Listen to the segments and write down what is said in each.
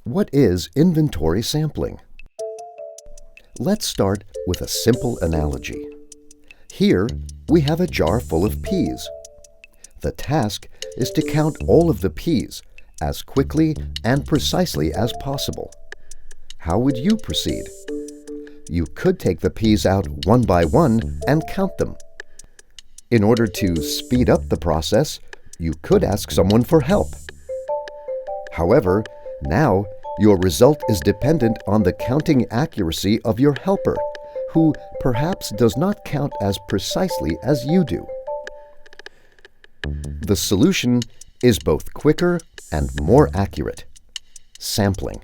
What is inventory sampling? Let's start with a simple analogy. Here, we have a jar full of peas. The task is to count all of the peas as quickly and precisely as possible. How would you proceed? You could take the peas out one by one and count them. In order to speed up the process, you could ask someone for help. However, now your result is dependent on the counting accuracy of your helper, who perhaps does not count as precisely as you do. The solution is both quicker and more accurate: sampling.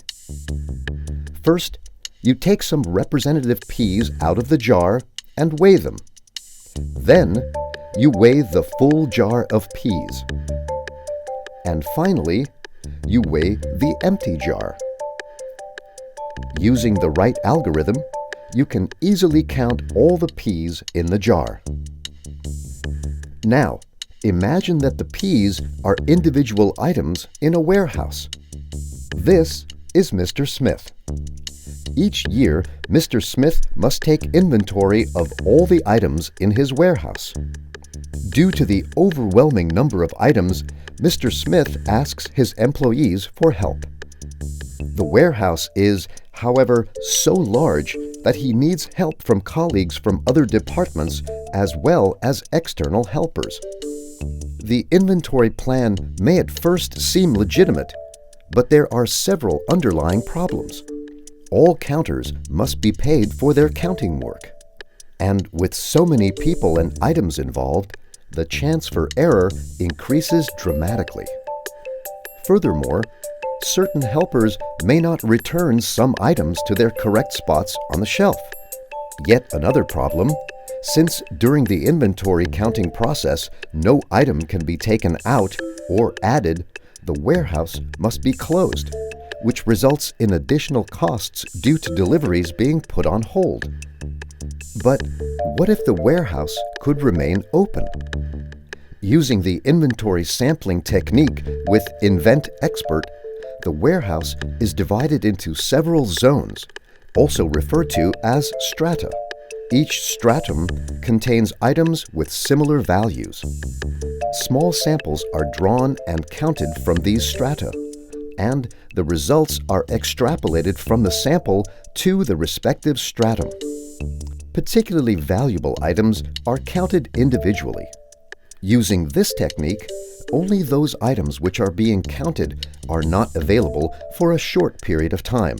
First, you take some representative peas out of the jar and weigh them. Then, you weigh the full jar of peas. And finally, you weigh the empty jar. Using the right algorithm, you can easily count all the peas in the jar. Now, imagine that the peas are individual items in a warehouse. This is Mr. Smith. Each year, Mr. Smith must take inventory of all the items in his warehouse. Due to the overwhelming number of items, Mr. Smith asks his employees for help. The warehouse is, however, so large that he needs help from colleagues from other departments as well as external helpers. The inventory plan may at first seem legitimate, but there are several underlying problems. All counters must be paid for their counting work. And with so many people and items involved, the chance for error increases dramatically. Furthermore, certain helpers may not return some items to their correct spots on the shelf. Yet another problem: since during the inventory counting process no item can be taken out or added, the warehouse must be closed, which results in additional costs due to deliveries being put on hold. But what if the warehouse could remain open? Using the inventory sampling technique with Invent Expert, the warehouse is divided into several zones, also referred to as strata. Each stratum contains items with similar values. Small samples are drawn and counted from these strata, and the results are extrapolated from the sample to the respective stratum. Particularly valuable items are counted individually. Using this technique, only those items which are being counted are not available for a short period of time.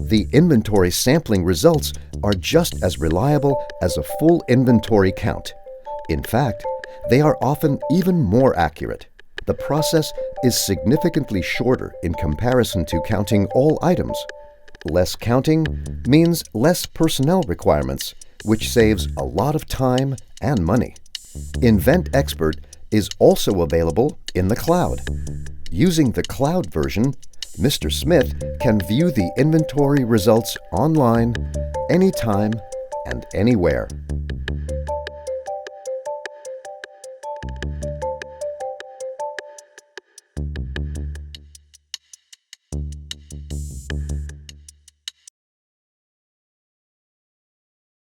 The inventory sampling results are just as reliable as a full inventory count. In fact, they are often even more accurate. The process is significantly shorter in comparison to counting all items. Less counting means less personnel requirements, which saves a lot of time and money. Invent Expert is also available in the cloud. Using the cloud version, Mr. Smith can view the inventory results online, anytime and anywhere.